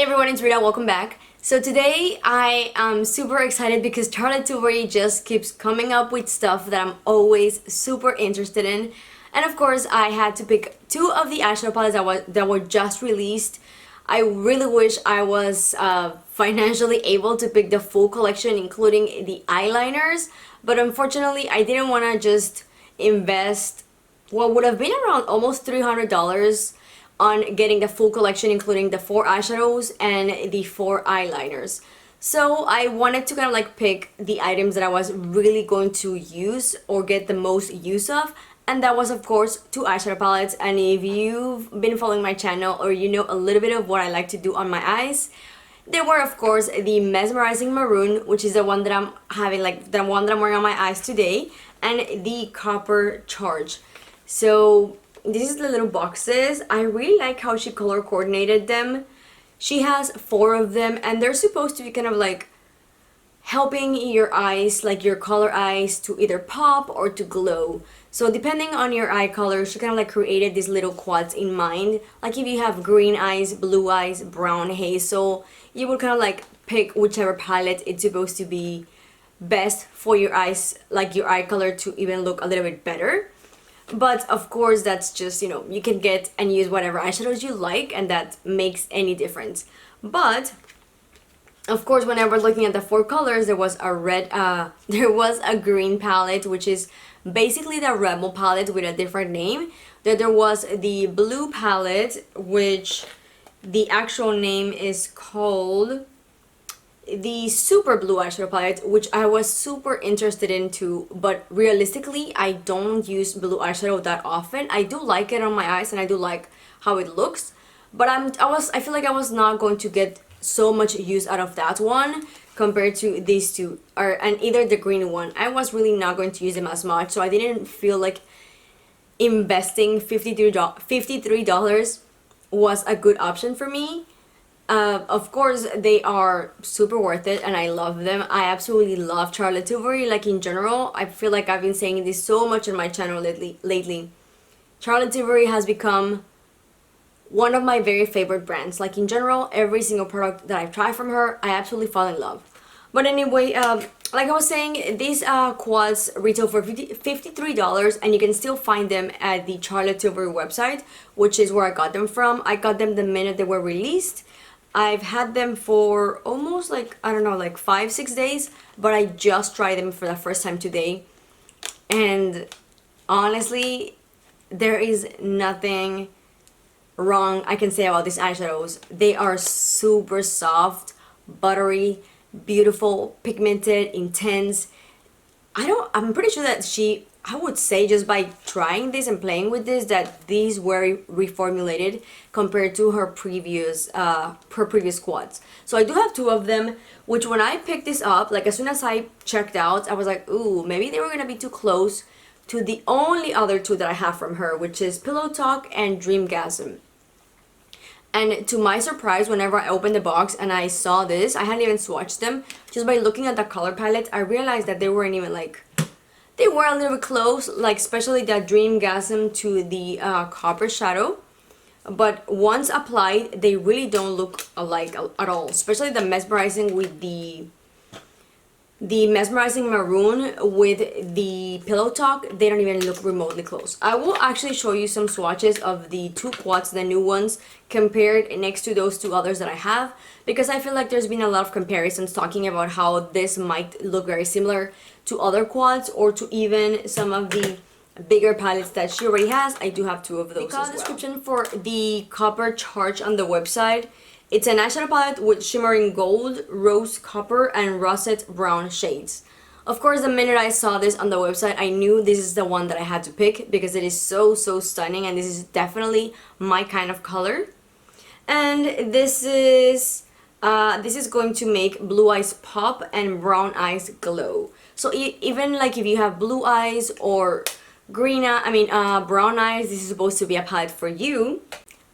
everyone, it's Rita, welcome back. So today I am super excited because Charlotte Tilbury just keeps coming up with stuff that I'm always super interested in. And of course I had to pick two of the eyeshadow palettes that were just released. I really wish I was financially able to pick the full collection, including the eyeliners, but unfortunately I didn't want to just invest what would have been around almost $300 on getting the full collection, including the 4 eyeshadows and the 4 eyeliners. So I wanted to kind of like pick the items that I was really going to use or get the most use of, and that was of course 2 eyeshadow palettes. And if you've been following my channel or you know a little bit of what I like to do on my eyes, there were of course the Mesmerizing Maroon, which is the one that I'm having, like the one that I'm wearing on my eyes today, and the Copper Charge. So this is the little boxes. I really like how she color coordinated them. She has 4 of them and they're supposed to be kind of like helping your eyes, like your color eyes, to either pop or to glow. So depending on your eye color, she kind of like created these little quads in mind. Like if you have green eyes, blue eyes, brown, hazel, you would kind of like pick whichever palette it's supposed to be best for your eyes, like your eye color to even look a little bit better. But of course that's just, you know, you can get and use whatever eyeshadows you like, and that makes any difference. But of course when I was looking at the 4 colors, there was a red, there was a green palette, which is basically the Rebel palette with a different name. Then there was the blue palette, which the actual name is called the Super Blue eyeshadow palette, which I was super interested in too, but realistically I don't use blue eyeshadow that often. I do like it on my eyes and I do like how it looks, but I feel like I was not going to get so much use out of that one compared to these two, and either the green one. I was really not going to use them as much, so I didn't feel like investing $53 was a good option for me. Of course they are super worth it and I love them. I absolutely love Charlotte Tilbury. Like in general, I feel like I've been saying this so much on my channel lately. Charlotte Tilbury has become one of my very favorite brands. Like in general, every single product that I've tried from her, I absolutely fall in love. But anyway, like I was saying, these quads retail for $53 and you can still find them at the Charlotte Tilbury website, which is where I got them from. I got them the minute they were released. I've had them for almost like, I don't know, like 5-6 days, but I just tried them for the first time today. And honestly, there is nothing wrong I can say about these eyeshadows. They are super soft, buttery, beautiful, pigmented, intense. I'm pretty sure that I would say just by trying this and playing with this that these were reformulated compared to her previous quads. So I do have 2 of them, which when I picked this up, like as soon as I checked out, I was like, ooh, maybe they were gonna be too close to the only other 2 that I have from her, which is Pillow Talk and Dreamgasm. And to my surprise, whenever I opened the box and I saw this, I hadn't even swatched them. Just by looking at the color palette, I realized that they weren't even like, they were a little bit close, like especially the Dreamgasm to the Copper Shadow. But once applied, they really don't look alike at all. Especially the Mesmerizing with the Mesmerizing Maroon with the Pillow Talk, they don't even look remotely close. I will actually show you some swatches of the 2 quads, the new ones, compared next to those 2 others that I have, because I feel like there's been a lot of comparisons talking about how this might look very similar to other quads or to even some of the bigger palettes that she already has. I do have 2 of those as well. The description for the Copper Charge on the website: it's an eyeshadow palette with shimmering gold, rose copper, and russet brown shades. Of course, the minute I saw this on the website, I knew this is the one that I had to pick because it is so stunning, and this is definitely my kind of color. And this is going to make blue eyes pop and brown eyes glow. So even like if you have blue eyes or brown eyes, this is supposed to be a palette for you.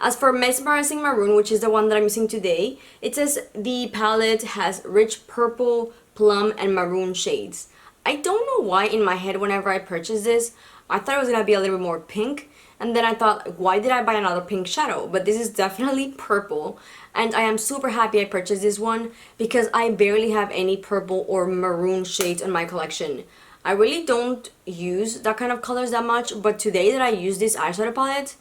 As for Mesmerizing Maroon, which is the one that I'm using today, it says the palette has rich purple, plum, and maroon shades. I don't know why in my head whenever I purchased this, I thought it was going to be a little bit more pink. And then I thought, why did I buy another pink shadow? But this is definitely purple. and I am super happy I purchased this one because I barely have any purple or maroon shades in my collection. I really don't use that kind of colors that much, but today that I use this eyeshadow palette,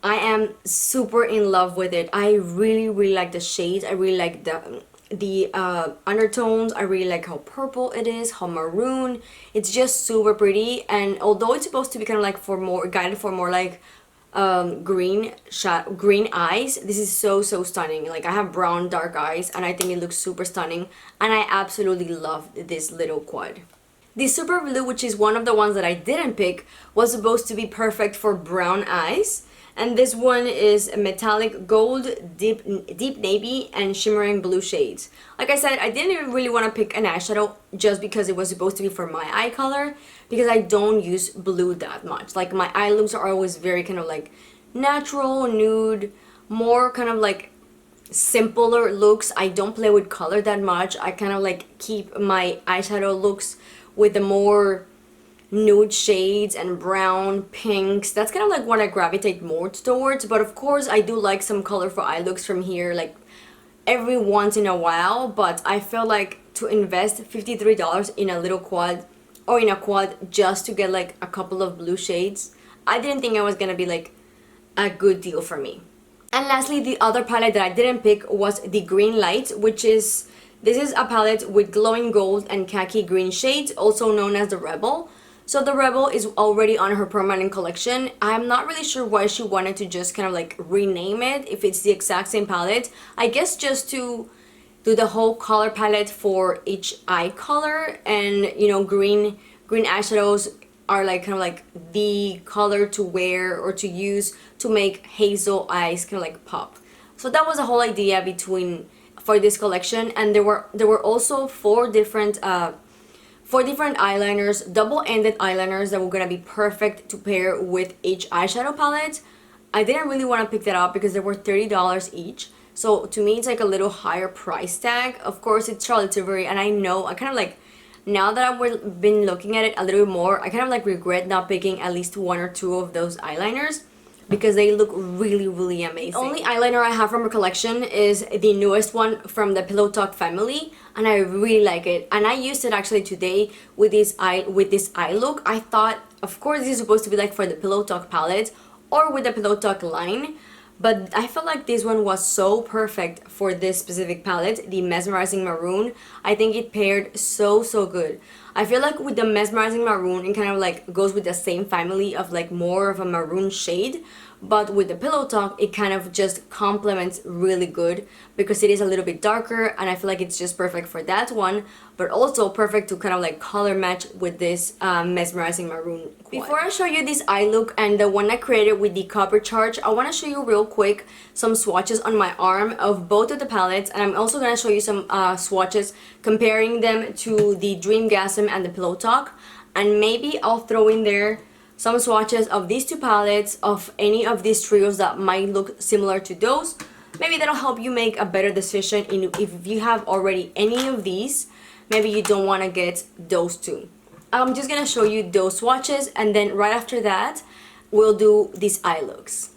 I am super in love with it. I really like the shades. I really like the undertones. I really like how purple it is, how maroon. It's just super pretty, and although it's supposed to be kind of like for more guided for more like green eyes, this is so stunning. Like, I have brown dark eyes and I think it looks super stunning, and I absolutely love this little quad. The Super Blue, which is one of the ones that I didn't pick, was supposed to be perfect for brown eyes. And this one is metallic gold, deep navy, and shimmering blue shades. Like I said, I didn't even really want to pick an eyeshadow just because it was supposed to be for my eye color, because I don't use blue that much. Like, my eye looks are always very kind of like natural, nude, more kind of like simpler looks. I don't play with color that much. I kind of like keep my eyeshadow looks with the more nude shades and brown, pinks. That's kind of like what I gravitate more towards. But of course, I do like some colorful eye looks from here, like every once in a while. But I feel like to invest $53 in a little quad, or in a quad, just to get like a couple of blue shades, I didn't think it was gonna be like a good deal for me. And lastly, the other palette that I didn't pick was the Green Light, which is, this is a palette with glowing gold and khaki green shades, also known as the Rebel. So the Rebel is already on her permanent collection. I'm not really sure why she wanted to just kind of like rename it if it's the exact same palette. I guess just to do the whole color palette for each eye color, and you know, green eyeshadows are like kind of like the color to wear or to use to make hazel eyes kind of like pop. So that was the whole idea for this collection. And there were also four different eyeliners, double-ended eyeliners that were gonna be perfect to pair with each eyeshadow palette. I didn't really want to pick that up because they were $30 each. So to me, it's like a little higher price tag. Of course, it's Charlotte Tilbury, and I know I kind of like, now that I've been looking at it a little bit more, I kind of like regret not picking at least one or two of those eyeliners because they look really amazing. The only eyeliner I have from her collection is the newest one from the Pillow Talk family, and I really like it. And I used it actually today with this eye look. I thought, of course, this is supposed to be like for the Pillow Talk palette or with the Pillow Talk line, but I felt like this one was so perfect for this specific palette, the Mesmerizing Maroon. I think it paired so good. I feel like with the Mesmerizing Maroon, it kind of like goes with the same family of like more of a maroon shade, but with the Pillow Talk, it kind of just complements really good because it is a little bit darker, and I feel like it's just perfect for that one, but also perfect to kind of like color match with this Mesmerizing Maroon quad. Before I show you this eye look and the one I created with the copper charge, I want to show you real quick some swatches on my arm of both of the palettes, and I'm also going to show you some swatches comparing them to the Dreamgasm and the Pillow Talk, and maybe I'll throw in there some swatches of these two palettes of any of these trios that might look similar to those. Maybe that'll help you make a better decision if you have already any of these. Maybe you don't want to get those two. I'm just gonna show you those swatches, and then right after that we'll do these eye looks.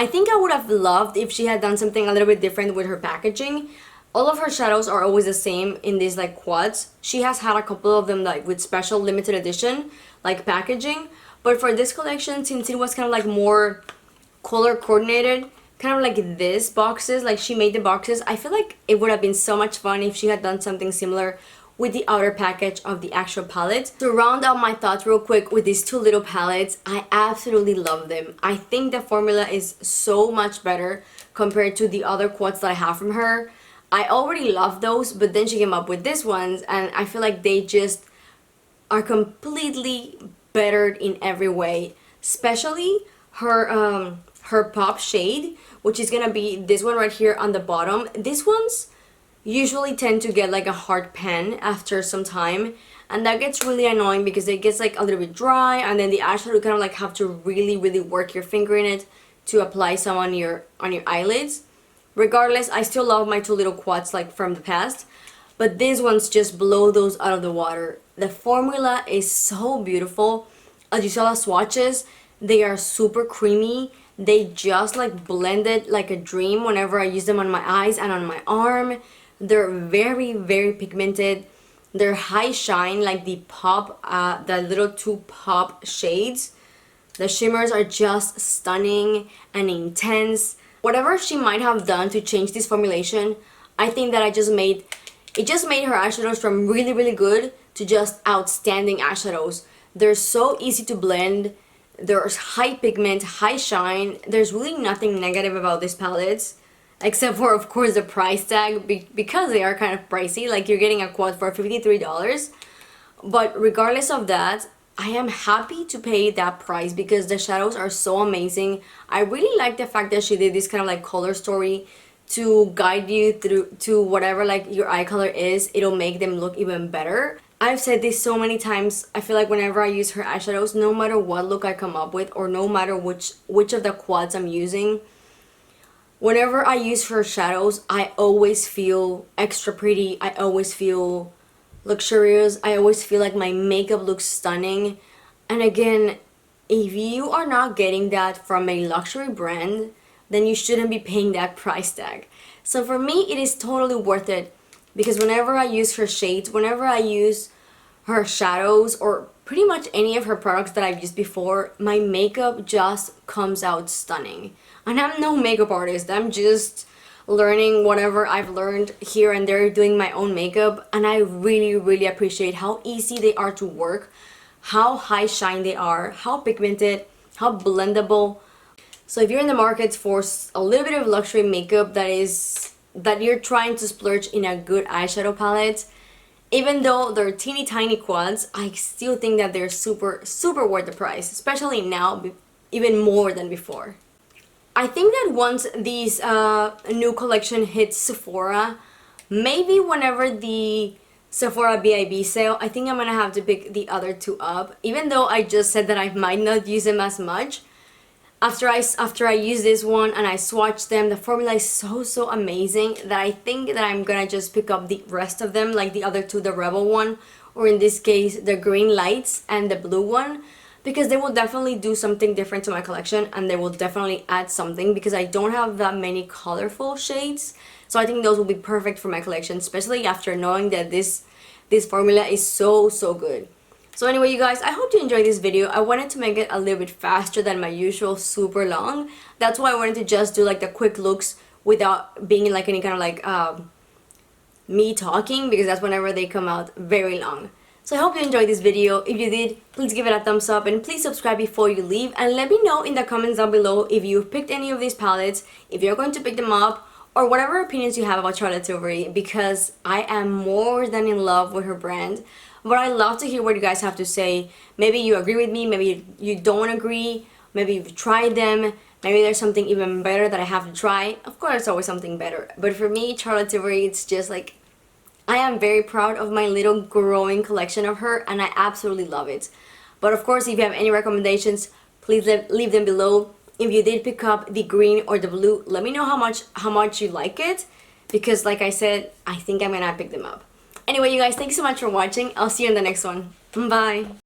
I think I would have loved if she had done something a little bit different with her packaging. All of her shadows are always the same in these like quads. She has had a couple of them like with special limited edition like packaging, but for this collection, since it was kind of like more color coordinated, kind of like this boxes, like she made the boxes, I feel like it would have been so much fun if she had done something similar with the outer package of the actual palette. To round out my thoughts real quick with these two little palettes, I absolutely love them. I think the formula is so much better compared to the other quads that I have from her. I already love those, but then she came up with these ones and I feel like they just are completely bettered in every way. Especially her pop shade, which is gonna be this one right here on the bottom. These ones usually tend to get like a hard pan after some time, and that gets really annoying because it gets like a little bit dry, and then the eyeshadow kind of like have to really work your finger in it to apply some on your eyelids. Regardless, I still love my two little quads like from the past, but these ones just blow those out of the water. The formula is so beautiful. As you saw the swatches, they are super creamy. They just like blended like a dream whenever I use them on my eyes and on my arm. They're very pigmented. They're high shine, like the pop, the little two pop shades. The shimmers are just stunning and intense. Whatever she might have done to change this formulation, I think that it just made her eyeshadows from really good to just outstanding eyeshadows. They're so easy to blend. There's high pigment, high shine. There's really nothing negative about these palettes, except for of course the price tag, because they are kind of pricey. Like you're getting a quad for $53. But regardless of that, I am happy to pay that price because the shadows are so amazing. I really like the fact that she did this kind of like color story to guide you through to whatever like your eye color is. It'll make them look even better. I've said this so many times. I feel like whenever I use her eyeshadows, no matter what look I come up with or no matter which of the quads I'm using, whenever I use her shadows, I always feel extra pretty. I always feel luxurious. I always feel like my makeup looks stunning. And again, if you are not getting that from a luxury brand, then you shouldn't be paying that price tag. So for me, it is totally worth it because whenever I use her shades, whenever I use her shadows, or pretty much any of her products that I've used before, my makeup just comes out stunning. And I'm no makeup artist. I'm just learning whatever I've learned here and there doing my own makeup, and I really appreciate how easy they are to work, how high shine they are, how pigmented, how blendable. So if you're in the market for a little bit of luxury makeup that you're trying to splurge in a good eyeshadow palette, even though they're teeny tiny quads, I still think that they're super worth the price, especially now, even more than before. I think that once these new collection hits Sephora, maybe whenever the Sephora BIB sale, I think I'm gonna have to pick the other two up. Even though I just said that I might not use them as much, after I use this one and I swatch them, the formula is so amazing that I think that I'm gonna just pick up the rest of them, like the other two, the Rebel one, or in this case the green lights and the blue one, because they will definitely do something different to my collection and they will definitely add something because I don't have that many colorful shades. So I think those will be perfect for my collection, especially after knowing that this formula is so good. So anyway, you guys, I hope you enjoyed this video. I wanted to make it a little bit faster than my usual super long. That's why I wanted to just do like the quick looks without being like any kind of like me talking, because that's whenever they come out very long. So I hope you enjoyed this video. If you did, please give it a thumbs up and please subscribe before you leave, and let me know in the comments down below if you've picked any of these palettes, if you're going to pick them up, or whatever opinions you have about Charlotte Tilbury, because I am more than in love with her brand. But I love to hear what you guys have to say. Maybe you agree with me, maybe you don't agree, maybe you've tried them, maybe there's something even better that I have to try. Of course, there's always something better. But for me, Charlotte Tilbury, it's just like, I am very proud of my little growing collection of her, and I absolutely love it. But of course, if you have any recommendations, please leave them below. If you did pick up the green or the blue, let me know how much you like it, because like I said, I think I'm gonna pick them up. Anyway, you guys, thank you so much for watching. I'll see you in the next one. Bye!